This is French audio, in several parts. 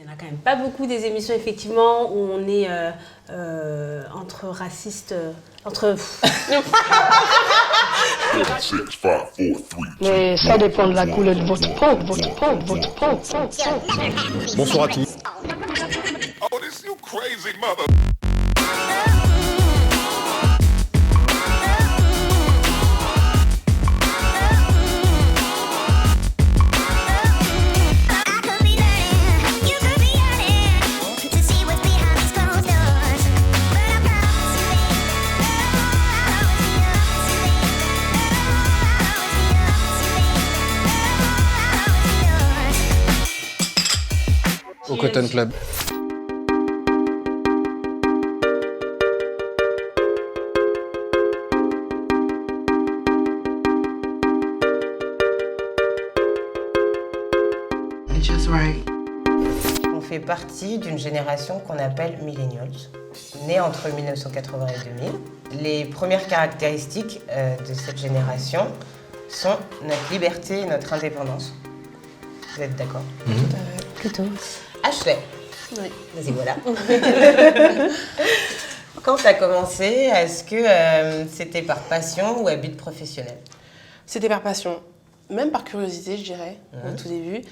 n'y en a quand même pas beaucoup des émissions, effectivement, où on est entre racistes, entre... Mais ça dépend de la couleur de votre peau, Bonsoir à tous. Oh, this you crazy mother. Au Cotton Club. On fait partie d'une génération qu'on appelle millennials, née entre 1980 et 2000. Les premières caractéristiques de cette génération sont notre liberté et notre indépendance. Vous êtes d'accord? Plutôt. Ashley. Oui. Vas-y, voilà. Quand tu as commencé, est-ce que c'était par passion ou à but professionnel? C'était par passion, même par curiosité, je dirais, au tout début.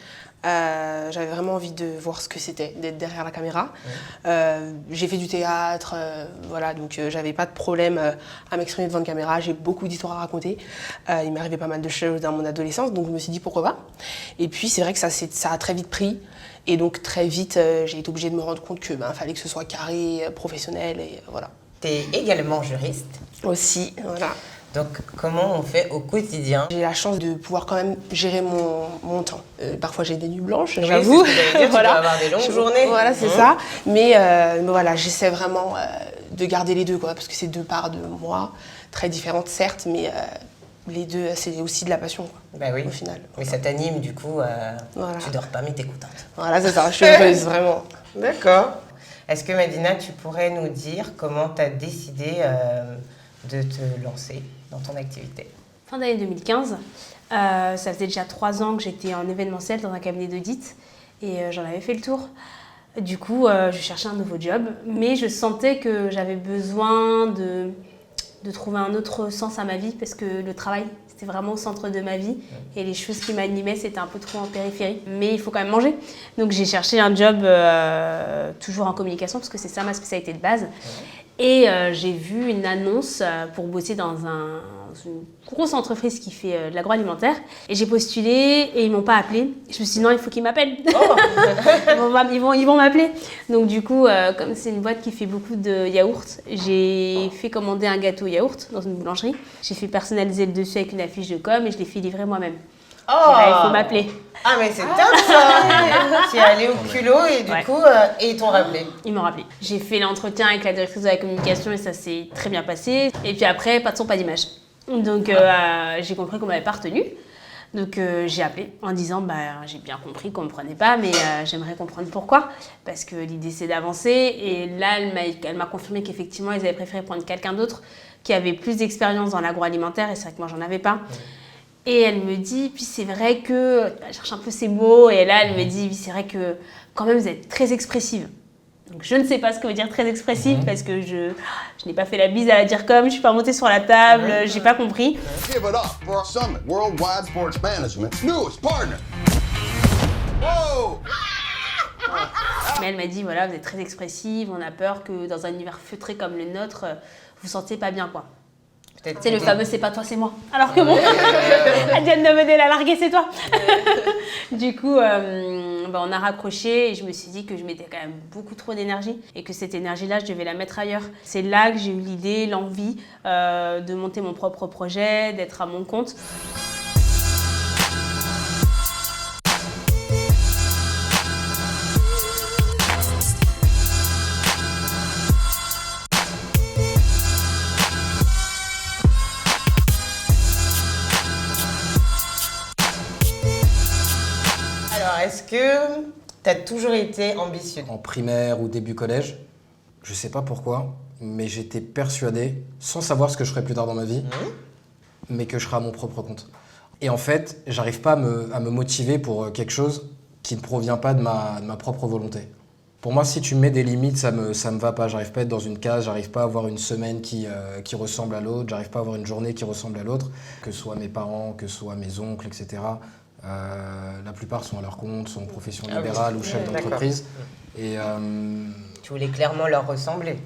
J'avais vraiment envie de voir ce que c'était, d'être derrière la caméra. J'ai fait du théâtre, voilà, donc j'avais pas de problème à m'exprimer devant une caméra. J'ai beaucoup d'histoires à raconter. Il m'est arrivé pas mal de choses dans mon adolescence, donc je me suis dit pourquoi pas. Et puis c'est vrai que ça a très vite pris. Et donc très vite, j'ai été obligée de me rendre compte que fallait que ce soit carré, professionnel, et voilà. Tu es également juriste. Aussi, voilà. Donc, comment on fait au quotidien? J'ai la chance de pouvoir quand même gérer mon temps. Parfois, j'ai des nuits blanches, Oui, j'avoue. c'est ce que j'allais dire, tu dois avoir des longues journées. Voilà, c'est ça. Mais voilà, j'essaie vraiment de garder les deux, quoi, parce que c'est deux parts de moi, très différentes, certes, mais les deux, c'est aussi de la passion, quoi, Bah oui. au final. Mais ça t'anime, du coup, Voilà. tu dors pas, mais t'es contente. Voilà, c'est ça, je suis heureuse, vraiment. D'accord. Est-ce que Madina, tu pourrais nous dire comment tu as décidé de te lancer dans ton activité? Fin d'année 2015, ça faisait déjà 3 ans que j'étais en événementiel dans un cabinet d'audit et j'en avais fait le tour. Du coup, je cherchais un nouveau job, mais je sentais que j'avais besoin de trouver un autre sens à ma vie parce que le travail, c'était vraiment au centre de ma vie et les choses qui m'animaient, c'était un peu trop en périphérie. Mais il faut quand même manger. Donc j'ai cherché un job toujours en communication parce que c'est ça ma spécialité de base. Et j'ai vu une annonce pour bosser dans une grosse entreprise qui fait de l'agroalimentaire. Et j'ai postulé et ils m'ont pas appelé. Je me suis dit non, il faut qu'ils m'appellent. Ils vont m'appeler. Donc du coup, comme c'est une boîte qui fait beaucoup de yaourts, j'ai fait commander un gâteau yaourt dans une boulangerie. J'ai fait personnaliser le dessus avec une affiche de com et je l'ai fait livrer moi-même. Oh, il faut m'appeler. Ah mais c'est top ça. Tu es allée au culot et du coup, et ils t'ont rappelé. Ils m'ont rappelé. J'ai fait l'entretien avec la directrice de la communication et ça s'est très bien passé. Et puis après, pas de son, pas d'image. Donc j'ai compris qu'on m'avait pas retenue. Donc j'ai appelé en disant j'ai bien compris qu'on me prenait pas, mais j'aimerais comprendre pourquoi. Parce que l'idée c'est d'avancer. Et là, elle m'a confirmé qu'effectivement, ils avaient préféré prendre quelqu'un d'autre qui avait plus d'expérience dans l'agroalimentaire. Et c'est vrai que moi, j'en avais pas. Et elle me dit, puis c'est vrai que, elle cherche un peu ses mots, et là elle me dit, c'est vrai que quand même vous êtes très expressive. Donc je ne sais pas ce que veut dire très expressive, parce que je n'ai pas fait la bise à la dire comme, je suis pas montée sur la table, j'ai pas compris. Give it up for our summit, Worldwide Sports Management's newest partner. Whoa! Mais elle m'a dit, voilà, vous êtes très expressive, on a peur que dans un univers feutré comme le nôtre, vous vous sentez pas bien, quoi. C'est le fameux c'est pas toi, c'est moi. Alors que bon, Diane de Medel a largué, c'est toi. Du coup, on a raccroché et je me suis dit que je mettais quand même beaucoup trop d'énergie et que cette énergie-là, je devais la mettre ailleurs. C'est là que j'ai eu l'idée, l'envie de monter mon propre projet, d'être à mon compte. Est-ce que tu as toujours été ambitieux? En primaire ou début collège, je sais pas pourquoi, mais j'étais persuadé, sans savoir ce que je ferais plus tard dans ma vie, mais que je serais à mon propre compte. Et en fait, j'arrive pas à me motiver pour quelque chose qui ne provient pas de ma propre volonté. Pour moi, si tu mets des limites, ça me va pas. J'arrive pas à être dans une case, j'arrive pas à avoir une semaine qui ressemble à l'autre, j'arrive pas à avoir une journée qui ressemble à l'autre, que ce soit mes parents, que ce soit mes oncles, etc. La plupart sont à leur compte, sont en profession libérale ou chef d'entreprise. Et Tu voulais clairement leur ressembler.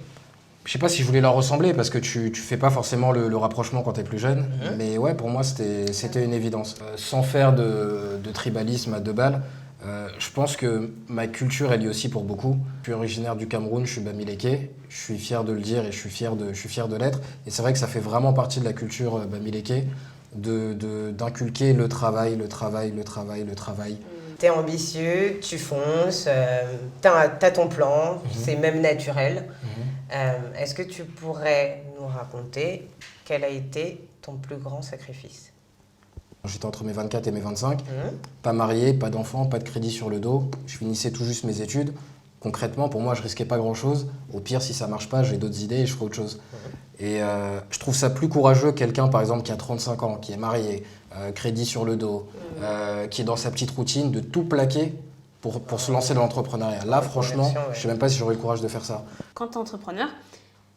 je sais pas si je voulais leur ressembler parce que tu fais pas forcément le rapprochement quand t'es plus jeune. Mais ouais, pour moi, c'était une évidence. Sans faire de tribalisme à deux balles, je pense que ma culture est liée aussi pour beaucoup. Je suis originaire du Cameroun, je suis bamileke. Je suis fier de le dire et je suis fier de l'être. Et c'est vrai que ça fait vraiment partie de la culture bamileke d'inculquer le travail. T'es ambitieux, tu fonces, t'as ton plan, c'est même naturel. Est-ce que tu pourrais nous raconter quel a été ton plus grand sacrifice? J'étais entre mes 24 et mes 25, pas marié, pas d'enfant, pas de crédit sur le dos. Je finissais tout juste mes études. Concrètement, pour moi, je risquais pas grand-chose. Au pire, si ça marche pas, j'ai d'autres idées et je ferai autre chose. Et je trouve ça plus courageux, quelqu'un par exemple qui a 35 ans, qui est marié, crédit sur le dos, qui est dans sa petite routine, de tout plaquer pour se lancer dans l'entrepreneuriat. Là, franchement, je sais même pas si j'aurais le courage de faire ça. Quand tu es entrepreneur,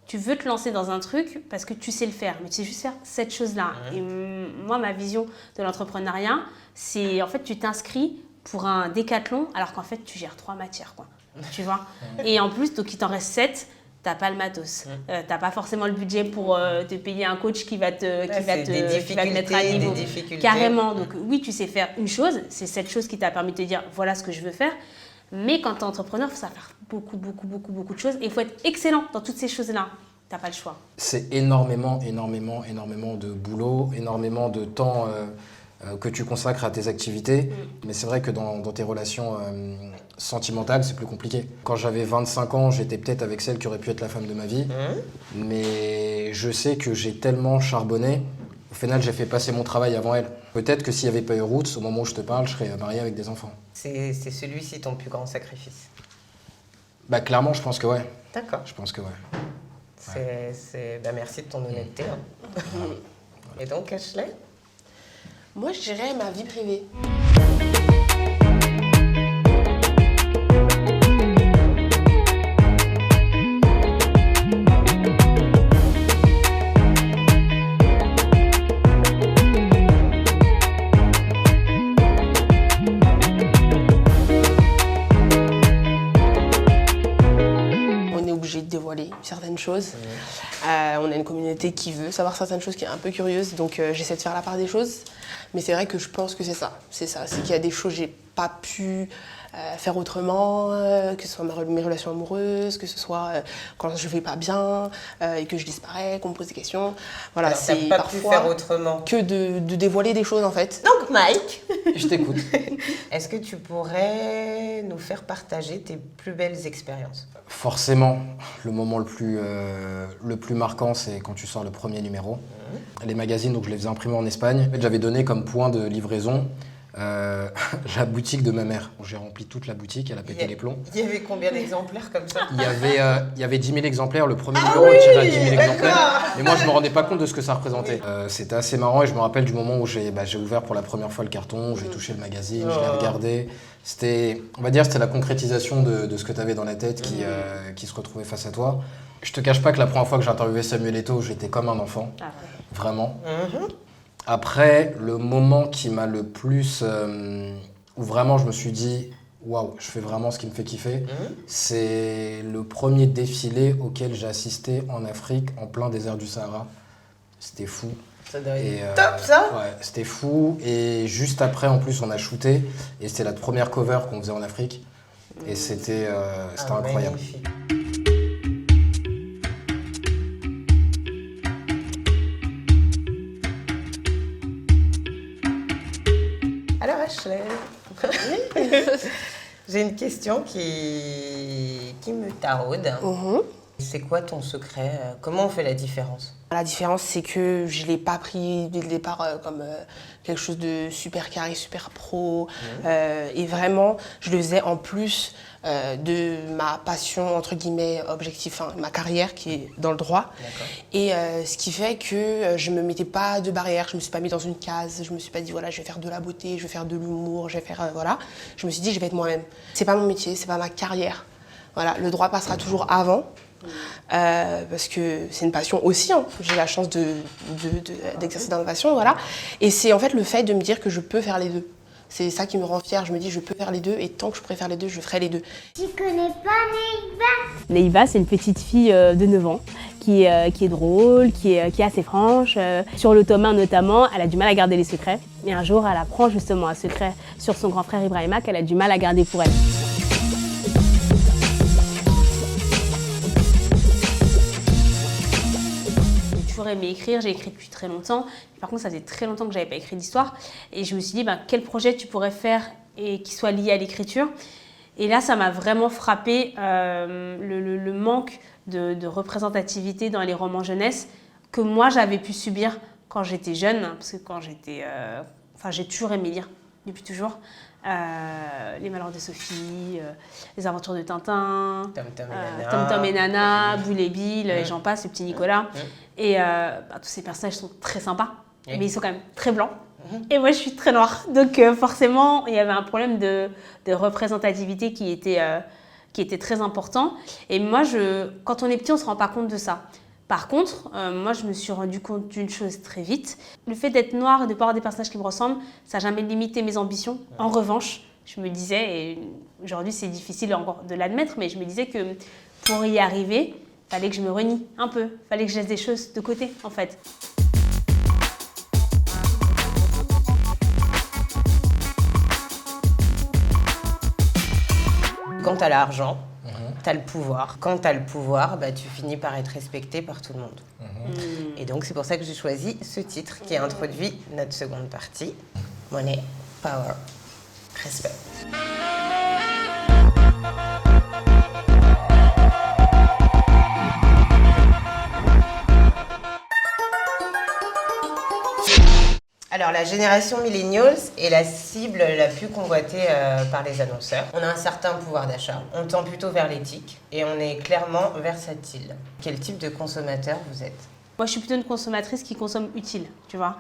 tu veux te lancer dans un truc parce que tu sais le faire, mais tu sais juste faire cette chose-là. Et moi, ma vision de l'entrepreneuriat, c'est en fait, tu t'inscris pour un décathlon alors qu'en fait, tu gères 3 matières, quoi. Tu vois. Et en plus, donc il t'en reste 7. T'as pas le matos, t'as pas forcément le budget pour te payer un coach qui va te mettre à niveau. Carrément. Donc oui, tu sais faire une chose, c'est cette chose qui t'a permis de te dire voilà ce que je veux faire. Mais quand t'es entrepreneur, il faut savoir faire beaucoup de choses et il faut être excellent dans toutes ces choses-là. T'as pas le choix. C'est énormément de boulot, énormément de temps que tu consacres à tes activités. Mais c'est vrai que dans tes relations sentimentales, c'est plus compliqué. Quand j'avais 25 ans, j'étais peut-être avec celle qui aurait pu être la femme de ma vie. Mais je sais que j'ai tellement charbonné. Au final, j'ai fait passer mon travail avant elle. Peut-être que s'il n'y avait pas eu Roots, au moment où je te parle, je serais marié avec des enfants. C'est celui-ci ton plus grand sacrifice? Bah clairement, je pense que ouais. D'accord. Je pense que ouais. Merci de ton honnêteté. Et donc, Ashley? Moi, je dirais ma vie privée. On est obligé de dévoiler certaines choses. On a une communauté qui veut savoir certaines choses, qui est un peu curieuse, donc j'essaie de faire la part des choses. Mais c'est vrai que je pense que c'est ça. C'est qu'il y a des choses que j'ai pas pu faire autrement, que ce soit mes relations amoureuses, que ce soit quand je vais pas bien et que je disparais, qu'on me pose des questions. Voilà, alors, c'est pas parfois pu faire autrement que de dévoiler des choses en fait. Donc, Mike, Je t'écoute. est-ce que tu pourrais nous faire partager tes plus belles expériences? Forcément, le moment le plus marquant, c'est quand tu sors le premier numéro. Les magazines, donc je les faisais imprimer en Espagne. En fait, j'avais donné comme point de livraison la boutique de ma mère. J'ai rempli toute la boutique, elle a pété les plombs. Il y avait combien d'exemplaires comme ça? Il y avait 10 000 exemplaires, le premier numéro il tirait à 10 000 exemplaires. Mais moi je me rendais pas compte de ce que ça représentait. C'était assez marrant et je me rappelle du moment où j'ai ouvert pour la première fois le carton, j'ai touché le magazine, je l'ai regardé. C'était la concrétisation de ce que tu avais dans la tête qui se retrouvait face à toi. Je te cache pas que la première fois que j'ai interviewé Samuel Eto'o, j'étais comme un enfant. Vraiment. Après, le moment qui m'a le plus... où vraiment je me suis dit, waouh, je fais vraiment ce qui me fait kiffer, c'est le premier défilé auquel j'ai assisté en Afrique, en plein désert du Sahara. C'était fou. Ça doit être top, ça? Ouais, c'était fou. Et juste après, en plus, on a shooté. Et c'était la première cover qu'on faisait en Afrique. Et c'était incroyable. Magnifique. Alors, Ashley, j'ai une question qui me taraude. C'est quoi ton secret? Comment on fait la différence? La différence, c'est que je ne l'ai pas pris dès le départ comme quelque chose de super carré, super pro. Et vraiment, je le faisais en plus de ma passion, entre guillemets, objectif, ma carrière qui est dans le droit. Et ce qui fait que je ne me mettais pas de barrière, je ne me suis pas mise dans une case, je ne me suis pas dit, voilà, je vais faire de la beauté, je vais faire de l'humour, je vais faire, voilà. Je me suis dit, je vais être moi-même. C'est pas mon métier, c'est pas ma carrière. Voilà, le droit passera toujours avant. Parce que c'est une passion aussi, hein. J'ai la chance d'exercer dans ma passion, voilà. Et c'est en fait le fait de me dire que je peux faire les deux. C'est ça qui me rend fière, je me dis je peux faire les deux et tant que je pourrais faire les deux, je ferai les deux. Tu connais pas Neiva? Neiva, c'est une petite fille de 9 ans qui est drôle, qui est assez franche. Sur le tome 1 notamment, elle a du mal à garder les secrets. Et un jour, elle apprend justement un secret sur son grand frère Ibrahima qu'elle a du mal à garder pour elle. J'ai toujours aimé écrire, j'ai écrit depuis très longtemps. Par contre, ça faisait très longtemps que je n'avais pas écrit d'histoire. Et je me suis dit, quel projet tu pourrais faire et qui soit lié à l'écriture. Et là, ça m'a vraiment frappé le manque de représentativité dans les romans jeunesse que moi, j'avais pu subir quand j'étais jeune. Parce que quand j'étais... j'ai toujours aimé lire, depuis toujours. Les Malheurs de Sophie, Les Aventures de Tintin, Tom Tom et Nana, Boule et Bill, et j'en passe, le petit Nicolas. Et tous ces personnages sont très sympas, mais ils sont quand même très blancs. Et moi, je suis très noire. Donc forcément, il y avait un problème de représentativité qui était très important. Et moi, quand on est petit, on ne se rend pas compte de ça. Par contre, moi, je me suis rendu compte d'une chose très vite. Le fait d'être noire et de ne pas avoir des personnages qui me ressemblent, ça n'a jamais limité mes ambitions. En revanche, je me disais, et aujourd'hui c'est difficile encore de l'admettre, mais je me disais que pour y arriver, il fallait que je me renie un peu. Il fallait que je laisse des choses de côté, en fait. Quand t'as l'argent, t'as le pouvoir. Quand t'as le pouvoir, tu finis par être respecté par tout le monde. Et donc c'est pour ça que j'ai choisi ce titre qui introduit notre seconde partie. Money, power, respect. Alors, la génération millennials est la cible la plus convoitée par les annonceurs. On a un certain pouvoir d'achat, on tend plutôt vers l'éthique et on est clairement versatile. Quel type de consommateur vous êtes? Moi, je suis plutôt une consommatrice qui consomme utile, tu vois.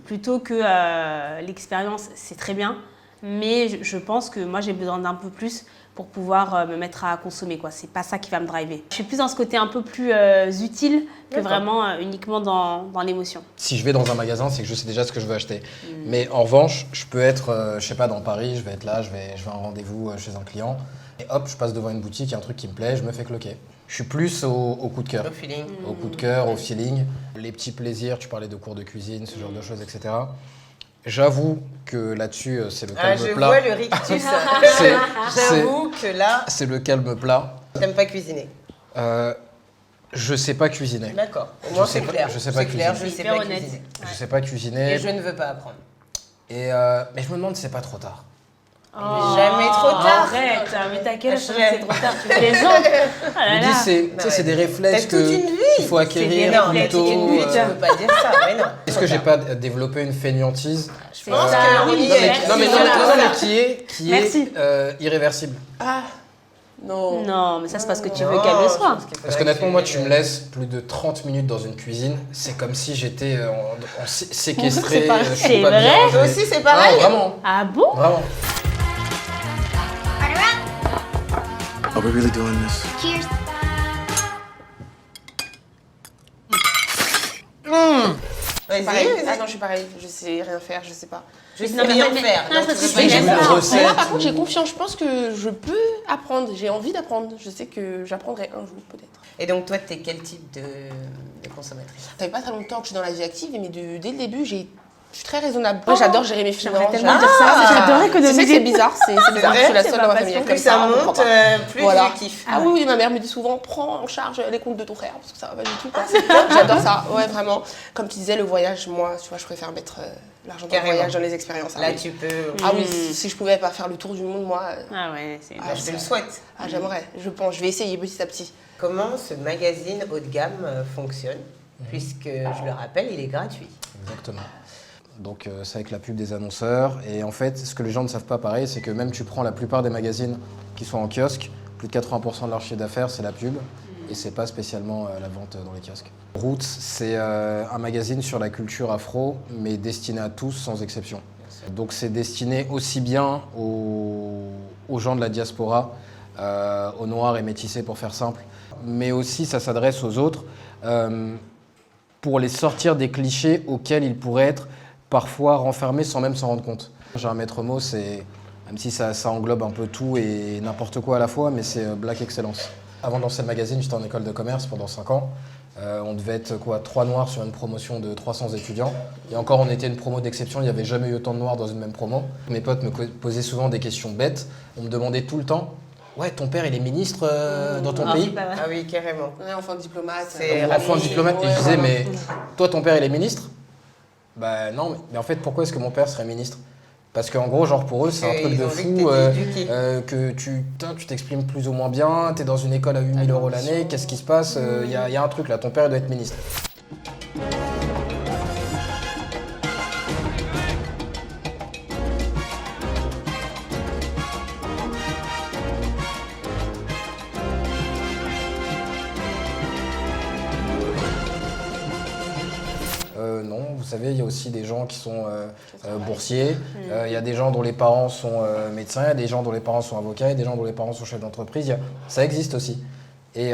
Plutôt que l'expérience, c'est très bien, mais je pense que moi, j'ai besoin d'un peu plus pour pouvoir me mettre à consommer, quoi. C'est pas ça qui va me driver. Je suis plus dans ce côté un peu plus utile que vraiment uniquement dans l'émotion. Si je vais dans un magasin, c'est que je sais déjà ce que je veux acheter. Mais en revanche, je peux être, je sais pas, dans Paris, je vais être là, je vais à un rendez-vous chez un client, et hop, je passe devant une boutique, il y a un truc qui me plaît, je me fais cloquer. Je suis plus au coup de cœur. Au feeling. Au coup de cœur, au feeling. Les petits plaisirs, tu parlais de cours de cuisine, ce genre de choses, etc. J'avoue que là-dessus, c'est le calme je plat. vois le rictus. J'avoue que là, c'est le calme plat. t'aimes pas cuisiner. Je sais pas cuisiner. D'accord. Au moins c'est clair. Je sais pas C'est clair, cuisiner. je sais Hyper pas honnête. cuisiner. Je sais pas cuisiner. Et je ne veux pas apprendre. Mais je me demande si c'est pas trop tard. Jamais trop tard. Arrête, mais t'as quel âge? HLM. C'est trop tard, tu plaisantes. Oh là Je me là. dis, c'est des réflexes T'as toute une vie. qu'il faut acquérir Non, plus mais tôt. toute une vie, tu peux pas dire ça. Mais non. Est-ce que j'ai pas développé une fainéantise Je pense ça. que oui. Non mais, Merci. non, mais Voilà. qui Merci. est irréversible. Ah, non. Non, mais ça c'est parce que tu Non, veux qu'elle le je soit. pense qu'il Parce faudrait qu'honnêtement, que moi, tu me laisses plus de 30 minutes dans une cuisine, c'est comme si j'étais séquestré. C'est pas- je suis C'est pas vrai bien, Toi aussi, c'est pareil. Non, vraiment, Ah bon? vraiment. Are we really doing this? Cheers. Vas-y, Pareil. vas-y. Ah non, je suis pareil. Je sais rien faire, je sais pas. Je sais Non, mais- rien mais- faire. non, donc parce tu que veux tu pas fais dire une ça. recette. Moi, par contre, j'ai confiance. Je pense que je peux apprendre. J'ai envie d'apprendre. Je sais que j'apprendrai un jour, peut-être. Et donc, toi, t'es quel type de consommatrice? Ça fait pas très longtemps que je suis dans la vie active, mais dès le début, je suis très raisonnable. Moi, j'adore gérer mes finances. J'aimerais tellement dire ça. J'adorais Je sais économiser. que c'est bizarre, c'est bizarre. Je suis la C'est seule ma dans ma passion. famille comme Plus ça on comprend monte, pas. plus Voilà. tu kiffes. Ah oui, ma mère me dit souvent, prends en charge les comptes de ton frère, parce que ça va pas du tout. Quoi. J'adore ça, ouais, vraiment. Comme tu disais, le voyage, moi, tu vois, je préfère mettre l'argent dans le Carrément. voyage, dans les expériences. Là, oui. tu peux. Ah oui, si je pouvais pas faire le tour du monde, moi, Ah ouais, c'est... Je te le souhaite. j'aimerais. Je pense, je vais essayer petit à petit. Comment ce magazine haut de gamme fonctionne? Puisque, je le rappelle, il est gratuit. Exactement. Donc c'est avec la pub des annonceurs. Et en fait, ce que les gens ne savent pas pareil, c'est que même tu prends la plupart des magazines qui sont en kiosque, plus de 80% de leur chiffre d'affaires, c'est la pub. Et c'est pas spécialement la vente dans les kiosques. Roots, c'est un magazine sur la culture afro, mais destiné à tous sans exception. Donc c'est destiné aussi bien aux gens de la diaspora, aux noirs et métissés pour faire simple, mais aussi ça s'adresse aux autres pour les sortir des clichés auxquels ils pourraient être parfois renfermés sans même s'en rendre compte. J'ai un maître mot, c'est, même si ça englobe un peu tout et n'importe quoi à la fois, mais c'est Black Excellence. Avant de lancer le magazine, j'étais en école de commerce pendant 5 ans. On devait être 3 noirs sur une promotion de 300 étudiants. Et encore, on était une promo d'exception, il n'y avait jamais eu autant de noirs dans une même promo. Mes potes me posaient souvent des questions bêtes. On me demandait tout le temps « Ouais, ton père, il est ministre dans ton pays ?» Ah oui, carrément. Ouais, enfant de diplomate. Enfant de diplomate, et je disais « voilà. Mais toi, ton père, il est ministre ?» Bah non, mais en fait, pourquoi est-ce que mon père serait ministre ? Parce qu'en gros, genre pour eux, c'est un truc de fou que tu t'exprimes plus ou moins bien, t'es dans une école à 8 000 € l'année, qu'est-ce qui se passe ? Il y a un truc là, ton père il doit être ministre. Non, vous savez, il y a aussi des gens qui sont boursiers, il y a des gens dont les parents sont médecins, il y a des gens dont les parents sont avocats, il y a des gens dont les parents sont chefs d'entreprise, ça existe aussi. Et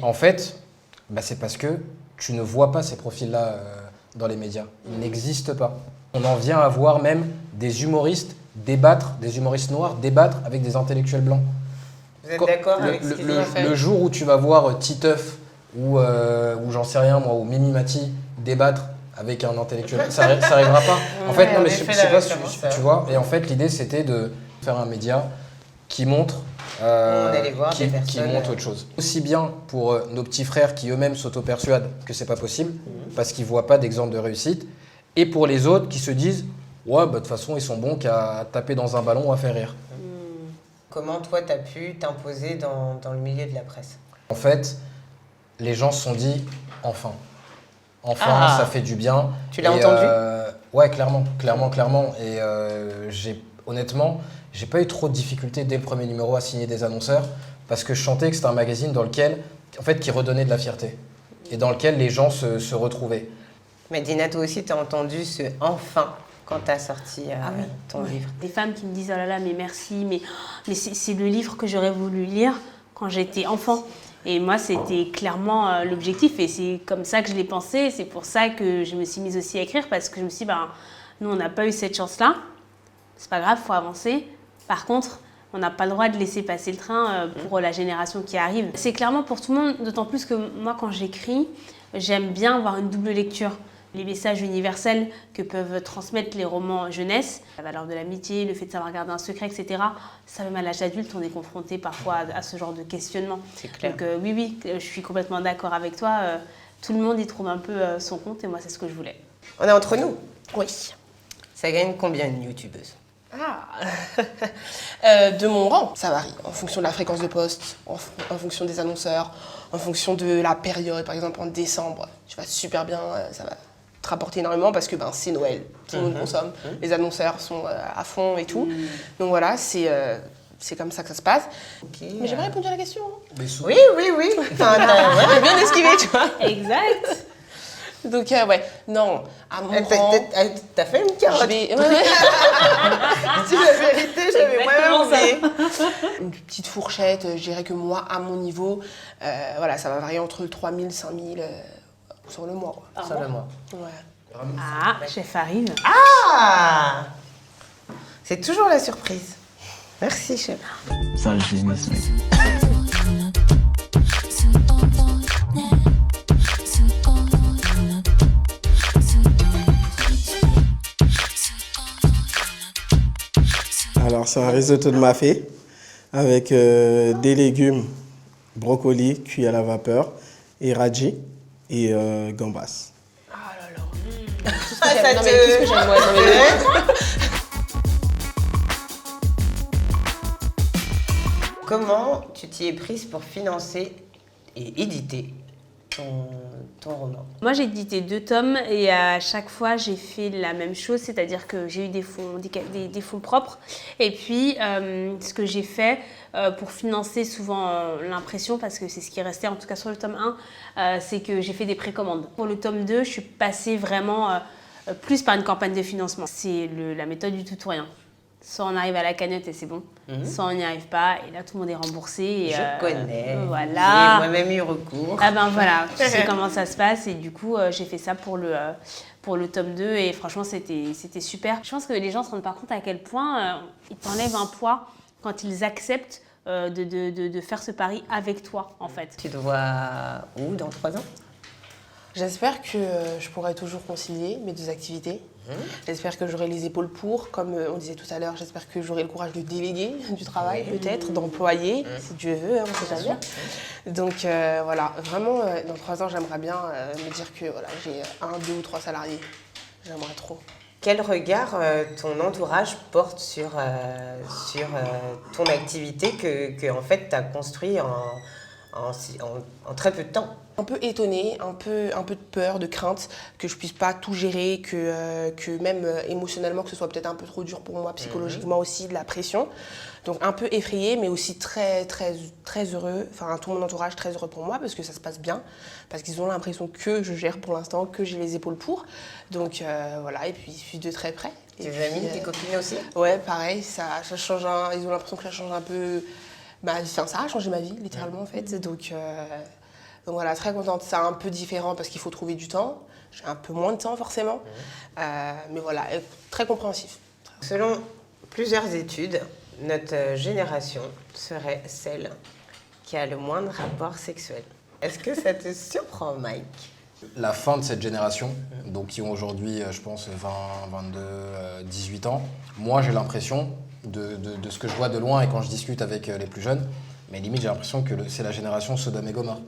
en fait, bah, c'est parce que tu ne vois pas ces profils-là dans les médias. Ils n'existent pas. On en vient à voir même des humoristes débattre, des humoristes noirs débattre avec des intellectuels blancs. Vous êtes d'accord avec ce qu'ils ont fait ? Le jour où tu vas voir Titeuf ou j'en sais rien moi, ou Mimi Mati débattre avec un intellectuel, ça arrivera pas. En fait, non, mais je sais pas si tu vois. Et en fait, l'idée c'était de faire un média qui montre, qui montre autre chose. Aussi bien pour nos petits frères qui eux-mêmes s'auto-persuadent que c'est pas possible, parce qu'ils voient pas d'exemple de réussite, et pour les autres qui se disent ouais, bah de toute façon ils sont bons qu'à taper dans un ballon ou à faire rire. Comment toi t'as pu t'imposer dans le milieu de la presse ? En fait, les gens se sont dit enfin, ça fait du bien. Tu l'as entendu ? Ouais, clairement. Et honnêtement, j'ai pas eu trop de difficultés dès le premier numéro à signer des annonceurs parce que je sentais que c'était un magazine dans lequel, en fait, qui redonnait de la fierté et dans lequel les gens se retrouvaient. Mais Dina, toi aussi, t'as entendu ce « enfin » quand t'as sorti ton livre. Des femmes qui me disent « Oh là là, mais merci, mais c'est le livre que j'aurais voulu lire quand j'étais enfant ». Et moi, c'était clairement l'objectif et c'est comme ça que je l'ai pensé. C'est pour ça que je me suis mise aussi à écrire parce que je me suis dit, nous, on n'a pas eu cette chance-là. C'est pas grave, il faut avancer. Par contre, on n'a pas le droit de laisser passer le train pour la génération qui arrive. C'est clairement pour tout le monde, d'autant plus que moi, quand j'écris, j'aime bien avoir une double lecture. Les messages universels que peuvent transmettre les romans jeunesse, la valeur de l'amitié, le fait de savoir garder un secret, etc. Ça, même à l'âge adulte, on est confronté parfois à ce genre de questionnement. C'est clair. Donc oui, je suis complètement d'accord avec toi. Tout le monde y trouve un peu son compte et moi, c'est ce que je voulais. On est entre nous. Oui. Ça gagne combien une youtubeuse ? De mon rang, ça varie en fonction de la fréquence de poste, en fonction des annonceurs, en fonction de la période. Par exemple, en décembre, tu vas super bien, ça va te rapporter énormément parce que c'est Noël, tout le monde consomme, les annonceurs sont à fond et tout. Donc voilà, c'est comme ça que ça se passe. Mais j'ai pas répondu à la question. Oui. J'ai bien esquivé, tu vois. Exact. Donc ouais, non, à mon rang... T'as fait une carotte. Ouais. C'est la vérité, j'avais moi-même oublié. Une petite fourchette, je dirais que moi, à mon niveau, voilà, ça va varier entre 3 000 et 5 000 sur le mois. Quoi. Sur le mois. Ouais. Ah, chef arrive. Ah, c'est toujours la surprise. Merci, chef. Ça, le business, mec. Alors, c'est un risotto de mafé avec des légumes, brocoli cuits à la vapeur, et radis et gambas. Ah là là. j'aime. Non, mais tout ce que j'aime, moi. Non, mais... Comment tu t'y es prise pour financer et éditer ton roman? Moi, j'ai édité 2 tomes et à chaque fois, j'ai fait la même chose, c'est-à-dire que j'ai eu des fonds propres. Et puis, ce que j'ai fait pour financer souvent l'impression, parce que c'est ce qui restait en tout cas sur le tome 1, c'est que j'ai fait des précommandes. Pour le tome 2, je suis passée vraiment plus par une campagne de financement. C'est la méthode du tout ou rien. Soit on arrive à la cagnotte et c'est bon, soit on n'y arrive pas et là tout le monde est remboursé. Et, Je connais, voilà. j'ai moi-même eu recours. Ah ben voilà, tu sais comment ça se passe et du coup j'ai fait ça pour le tome 2 et franchement c'était super. Je pense que les gens ne se rendent pas compte à quel point ils t'enlèvent un poids quand ils acceptent de faire ce pari avec toi en fait. Tu te vois où dans 3 ans? J'espère que je pourrai toujours concilier mes 2 activités. J'espère que j'aurai les épaules pour, comme on disait tout à l'heure, j'espère que j'aurai le courage de déléguer du travail peut-être, d'employer, si Dieu veut, hein, on sait jamais. Donc voilà, vraiment, dans 3 ans, j'aimerais bien me dire que voilà, j'ai 1, 2 ou 3 salariés. J'aimerais trop. Quel regard ton entourage porte sur ton activité que en fait, tu as construit en très peu de temps? Un peu étonnée, un peu de peur, de crainte que je puisse pas tout gérer, que même émotionnellement que ce soit peut-être un peu trop dur pour moi, psychologiquement aussi, de la pression. Donc un peu effrayée, mais aussi très, très, très heureux, enfin tout mon entourage très heureux pour moi parce que ça se passe bien, parce qu'ils ont l'impression que je gère pour l'instant, que j'ai les épaules pour. Donc voilà, et puis je suis de très près. Tes amis, tes copines aussi? Ouais, pareil, ça change, ils ont l'impression que ça change un peu, ça a changé ma vie littéralement en fait, donc voilà, très contente. C'est un peu différent parce qu'il faut trouver du temps. J'ai un peu moins de temps forcément. Mais voilà, très compréhensif. Selon plusieurs études, notre génération serait celle qui a le moins de rapports sexuels. Est-ce que ça te surprend, Mike? La fin de cette génération, donc qui ont aujourd'hui, je pense, 20, 22, 18 ans, moi j'ai l'impression, de ce que je vois de loin et quand je discute avec les plus jeunes, mais limite j'ai l'impression que c'est la génération Sodome et Gomorrhe.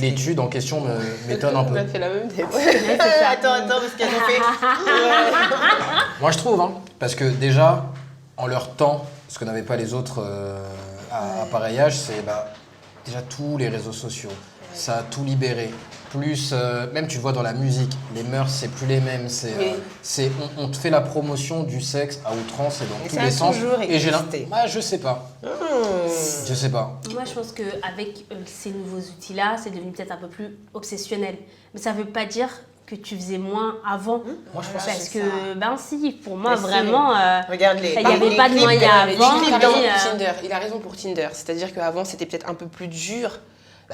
L'étude en question m'étonne un peu. On a fait la même tête. Attends, parce qu'elles ont fait... Moi je trouve, hein, parce que déjà, en leur temps, ce que n'avaient pas les autres à pareil âge, c'est déjà tous les réseaux sociaux. Ça a tout libéré. Plus, même tu le vois dans la musique, les mœurs, c'est plus les mêmes. On te fait la promotion du sexe à outrance et dans tous les sens. Et j'ai je sais pas. Je sais pas. Moi, je pense qu'avec ces nouveaux outils-là, c'est devenu peut-être un peu plus obsessionnel. Mais ça veut pas dire que tu faisais moins avant. Moi, je pense parce que, si, pour moi, vraiment, regarde il n'y avait pas de moyens avant. Tinder. Il a raison pour Tinder. C'est-à-dire qu'avant, c'était peut-être un peu plus dur.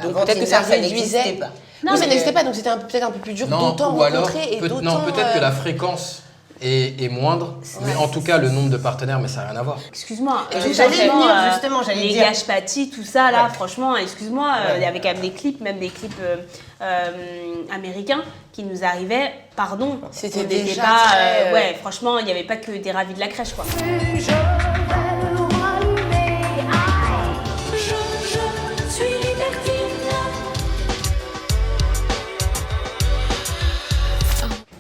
Donc peut-être que ça réduisait. Non, ça n'existait pas, donc c'était peut-être un peu plus dur d'autant rencontrer et d'autant... Non, peut-être que la fréquence est moindre, mais en tout cas le nombre de partenaires, mais ça n'a rien à voir. Excuse-moi, j'allais les dire. Gages Paty, tout ça là, franchement, excuse-moi, il y avait quand même des clips, américains qui nous arrivaient, pardon. C'était on déjà pas, ouais, franchement, il n'y avait pas que des ravis de la crèche, quoi.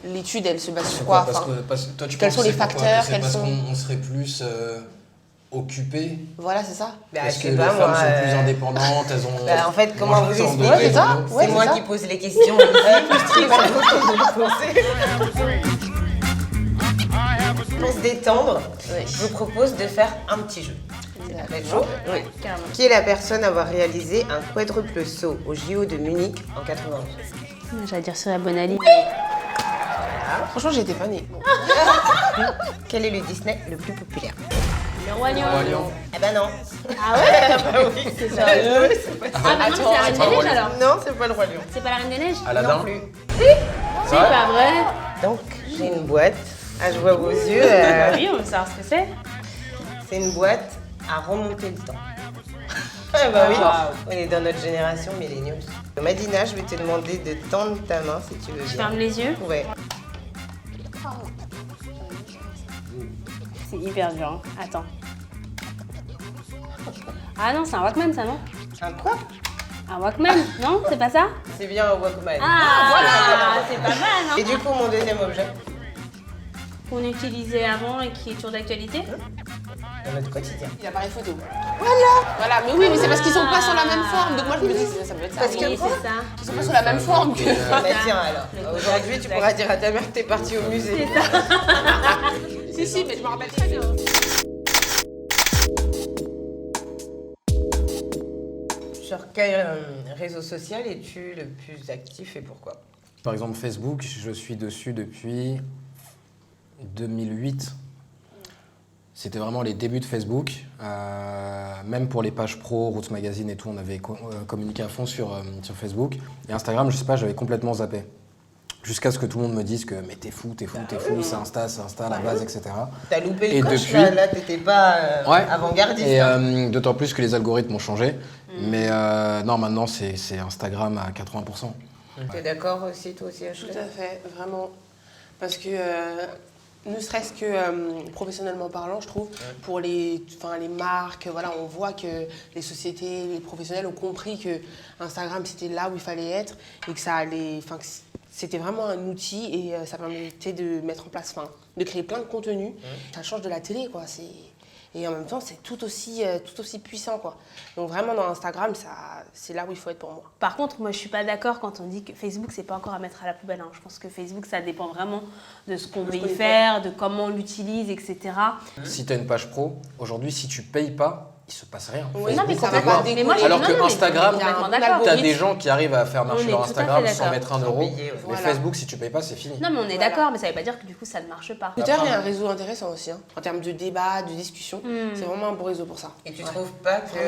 L'étude, elle se base sur quoi? Toi, tu quels penses sont les que c'est pourquoi? facteurs? C'est parce qu'on serait plus occupés. Voilà, c'est ça. Parce que les femmes sont plus indépendantes, elles ont... en fait, comment vous expliquez? C'est moi qui pose les questions. Pour se détendre, je vous propose de faire un petit jeu. Oui, carrément. Qui est la personne à avoir réalisé un quadruple saut au JO de Munich en 91? J'allais dire Surya Bonali. Franchement, j'étais pas née. Quel est le Disney le plus populaire? Le Roi Lion. Eh ben non. Ah ouais? Oui, c'est sérieux? Ah bah non, c'est la Reine des Neiges alors? Non, c'est pas le Roi Lion. C'est pas la Reine des Neiges? Aladdin? Non plus. C'est pas vrai? Donc, j'ai une boîte. Ah, je vois vos yeux. Oui, on veut savoir ce que c'est. C'est une boîte à remonter le temps. Ah bah oui, on est dans notre génération millennials. Madina, je vais te demander de tendre ta main si tu veux bien. Je ferme les yeux. Ouais. C'est hyper dur, hein. Attends. Ah non, c'est un Walkman, ça, non? Un quoi? Un Walkman, non? C'est pas ça? C'est bien un Walkman. Ah, voilà, c'est pas mal, hein. Et du coup, mon deuxième objet? Qu'on utilisait avant et qui est toujours d'actualité? Dans notre quotidien. L'appareil photo. Voilà, mais oui, mais c'est parce qu'ils sont pas sur la même forme. Donc moi, je me dis, ça peut être ça. Parce que Oui, quoi? c'est ça. Ils sont pas sur la même forme que... Bah tiens alors, aujourd'hui tu pourras dire à ta mère que t'es partie au musée. Si, mais je me rappelle très bien. Sur quel réseau social es-tu le plus actif et pourquoi? Par exemple, Facebook, je suis dessus depuis 2008. C'était vraiment les débuts de Facebook. Même pour les pages pro, Roots Magazine et tout, on avait communiqué à fond sur Facebook. Et Instagram, je sais pas, j'avais complètement zappé. Jusqu'à ce que tout le monde me dise que mais t'es fou, c'est Insta, la base, etc. T'as loupé le Et coche, depuis... là t'étais pas avant-gardiste. Et d'autant plus que les algorithmes ont changé. Mais non, maintenant c'est Instagram à 80%. T'es d'accord aussi, toi aussi, Ashley? Tout à fait, vraiment. Parce que, ne serait-ce que professionnellement parlant, je trouve, pour les marques, voilà, on voit que les sociétés, les professionnels ont compris que Instagram, c'était là où il fallait être et que ça allait... que c'était vraiment un outil et ça permettait de mettre en place, de créer plein de contenus. Ça change de la télé, quoi. Et en même temps, c'est tout aussi puissant, quoi. Donc vraiment, dans Instagram, c'est là où il faut être pour moi. Par contre, moi, je suis pas d'accord quand on dit que Facebook, c'est pas encore à mettre à la poubelle, hein. Je pense que Facebook, ça dépend vraiment de ce qu'on veut y faire, de comment on l'utilise, etc. Si tu as une page pro, aujourd'hui, si tu payes pas, il se passe rien. Oui, non, mais ça complètement. va pas décoller. Mais moi, Alors que Instagram, complètement tu d'accord. as des gens qui arrivent à faire marcher On est leur tout à fait Instagram sans d'accord. mettre 1 euro. payer, Mais voilà. Facebook, si tu payes pas, c'est fini. Non, mais on est d'accord, mais ça veut pas dire que du coup, ça ne marche pas. Twitter est un réseau intéressant aussi, hein. En termes de débat, de discussion. C'est vraiment un bon réseau pour ça. Et tu trouves pas que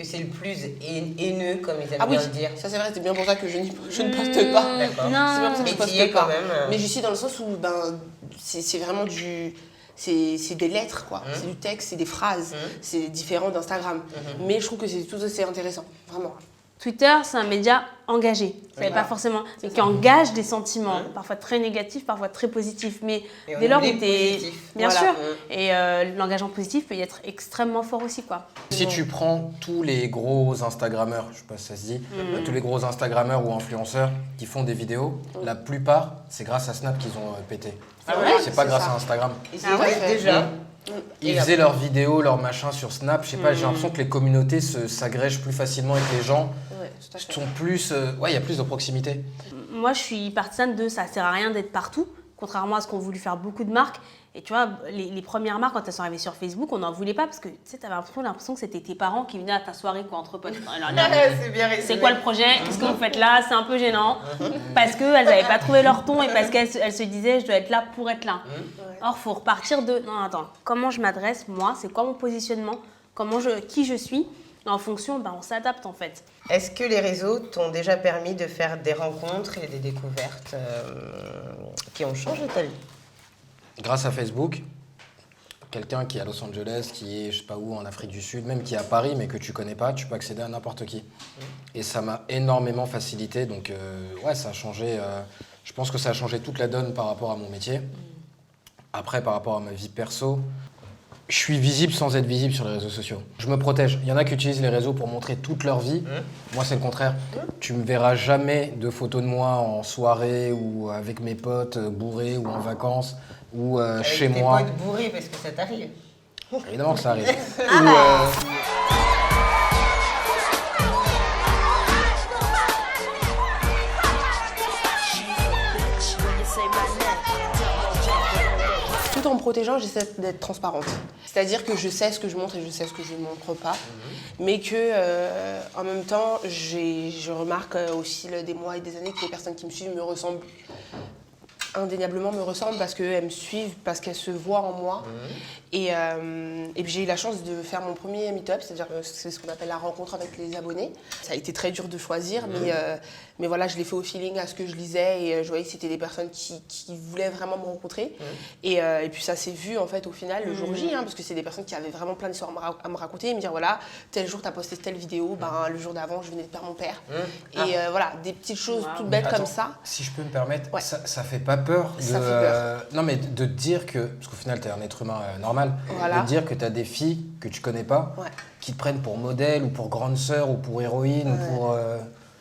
c'est le plus haineux, comme ils aiment bien le dire? Ça c'est vrai, c'est bien pour ça que je ne poste pas. D'accord. Non. C'est bien pour ça que je Mais t'y es poste pas. quand même. Mais je suis dans le sens où c'est vraiment c'est des lettres, quoi. C'est du texte, c'est des phrases. C'est différent d'Instagram. Mais je trouve que c'est tout aussi intéressant, vraiment. Twitter, c'est un média engagé. Ça n'est pas forcément, mais qui engage des sentiments, parfois très négatifs, parfois très positifs. Mais Et on dès lors où oublie t'es, positif. bien Voilà. sûr, et l'engagement positif peut y être extrêmement fort aussi, quoi. Si tu prends tous les gros Instagrammeurs, je sais pas si ça se dit, tous les gros Instagrammeurs ou influenceurs qui font des vidéos, la plupart, c'est grâce à Snap qu'ils ont pété. C'est pas grâce à Instagram. Et c'est vrai, déjà. Ils faisaient leurs vidéos, leurs machins sur Snap. Je sais pas, j'ai l'impression que les communautés s'agrègent plus facilement avec les gens. Ouais, tout à fait. Sont plus, il y a plus de proximité. Moi, je suis partisane de ça sert à rien d'être partout, contrairement à ce qu'ont voulu faire beaucoup de marques. Et tu vois, les premières marques, quand elles sont arrivées sur Facebook, on n'en voulait pas parce que tu sais, t'avais l'impression que c'était tes parents qui venaient à ta soirée, quoi, entre potes. Alors, là, C'est bien résumé. c'est quoi le projet? Qu'est-ce que vous faites là? C'est un peu gênant. Parce qu'elles n'avaient pas trouvé leur ton et parce qu'elles se disaient, je dois être là pour être là. Or, il faut repartir de, non, attends, comment je m'adresse, moi? C'est quoi mon positionnement? Qui je suis? Et en fonction, on s'adapte en fait. Est-ce que les réseaux t'ont déjà permis de faire des rencontres et des découvertes qui ont changé ta vie? Grâce à Facebook, quelqu'un qui est à Los Angeles, qui est je sais pas où en Afrique du Sud, même qui est à Paris mais que tu connais pas, tu peux accéder à n'importe qui. Et ça m'a énormément facilité, donc ça a changé. Je pense que ça a changé toute la donne par rapport à mon métier. Après, par rapport à ma vie perso, je suis visible sans être visible sur les réseaux sociaux. Je me protège. Il y en a qui utilisent les réseaux pour montrer toute leur vie. Moi, c'est le contraire. Tu me verras jamais de photos de moi en soirée ou avec mes potes bourrés ou en vacances ou chez moi. Avec tes potes bourrés, parce que ça t'arrive. Évidemment que ça arrive. Tout en me protégeant, j'essaie d'être transparente. C'est-à-dire que je sais ce que je montre et je sais ce que je ne montre pas. Mais que, en même temps, je remarque au fil des mois et des années que les personnes qui me suivent me ressemblent indéniablement me ressemblent parce qu'elles me suivent, parce qu'elles se voient en moi. Et puis j'ai eu la chance de faire mon premier meet-up, c'est-à-dire que c'est ce qu'on appelle la rencontre avec les abonnés. Ça a été très dur de choisir, mais voilà, je l'ai fait au feeling, à ce que je lisais, et je voyais que c'était des personnes qui voulaient vraiment me rencontrer. Et puis ça s'est vu en fait au final le jour J, parce que c'est des personnes qui avaient vraiment plein d'histoires à me raconter, et me dire voilà, tel jour tu as posté telle vidéo, ben, le jour d'avant je venais de perdre mon père. Et voilà, des petites choses toutes bêtes comme ça. Si je peux me permettre, ça fait pas peur de, Ça fait peur. non mais de te dire que, parce qu'au final tu es un être humain normal, Voilà. de te dire que tu as des filles que tu connais pas, qui te prennent pour modèle ou pour grande sœur ou pour héroïne ou pour...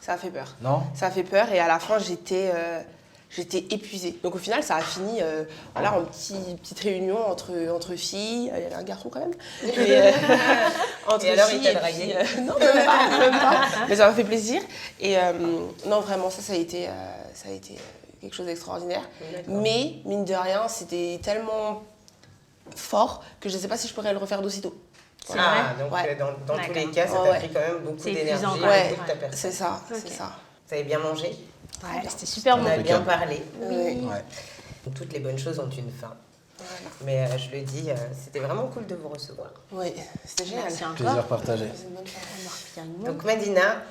Ça a fait peur. Non. Ça a fait peur et à la fin j'étais épuisée. Donc au final ça a fini voilà, en petite réunion entre filles. Il y avait un garçon quand même. Entre et alors filles, il t'a et dragué? puis, non, même pas. Mais ça m'a fait plaisir. Et non vraiment ça a été quelque chose d'extraordinaire. Mais mine de rien c'était tellement fort que je ne sais pas si je pourrais le refaire d'aussitôt. C'est vrai. Donc dans tous les cas, ça t'a pris quand même beaucoup d'énergie et beaucoup de ta personne. C'est ça, c'est ça. Vous avez bien mangé? Ouais, c'était super bon. On a bien parlé. Oui. Toutes les bonnes choses ont une fin. Mais je le dis, c'était vraiment cool de vous recevoir. Oui, c'était génial. Plaisir partagé. Donc Madina,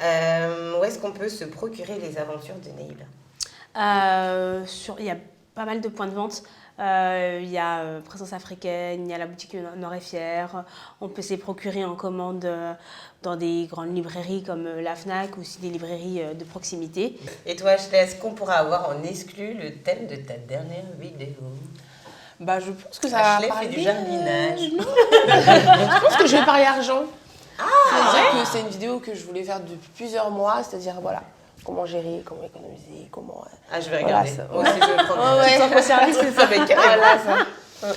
où est-ce qu'on peut se procurer les aventures de Neil? Il y a pas mal de points de vente. Il y a Présence africaine, il y a la boutique Nord et Fier. On peut se les procurer en commande dans des grandes librairies comme la Fnac ou aussi des librairies de proximité. Et toi, Ashley, est-ce qu'on pourra avoir en exclu le thème de ta dernière vidéo? Bah, je pense que ça va Ashley parler... fait du jardinage. Je pense que je vais parler argent. C'est-à-dire que c'est une vidéo que je voulais faire depuis plusieurs mois, c'est-à-dire voilà, comment gérer, comment économiser, comment... je vais regarder. Voilà, Moi aussi, je vais prendre. Tu te sens concerné, c'est ça. Voilà, ça.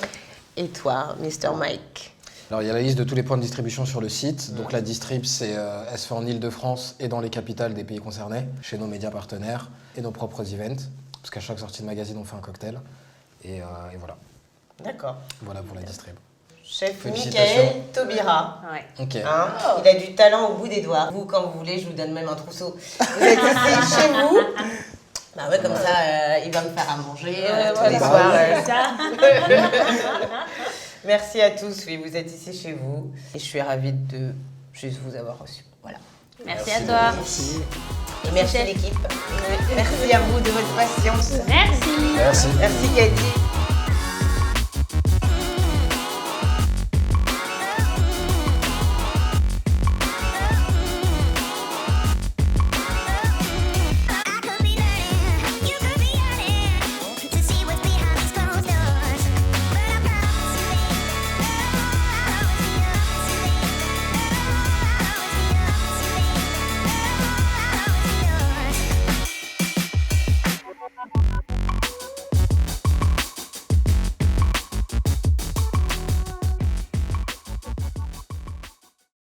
Et toi, Mr. Mike? Alors il y a la liste de tous les points de distribution sur le site. Donc la distrib, elle se fait en Ile-de-France et dans les capitales des pays concernés, chez nos médias partenaires et nos propres events. Parce qu'à chaque sortie de magazine, on fait un cocktail. Et voilà. D'accord. Voilà pour la distrib. Chef Félicitations. Michael Taubira. Ok. Hein, il a du talent au bout des doigts. Vous, quand vous voulez, je vous donne même un trousseau. Vous êtes ici chez vous. Bah ouais, comme ça, il va me faire à manger tous les soirs. Merci à tous. Oui, vous êtes ici chez vous. Et je suis ravie de juste vous avoir reçu. Voilà. Merci à toi. Merci. Et merci l'équipe. Merci à vous de votre patience. Merci. Merci. Merci Cathy.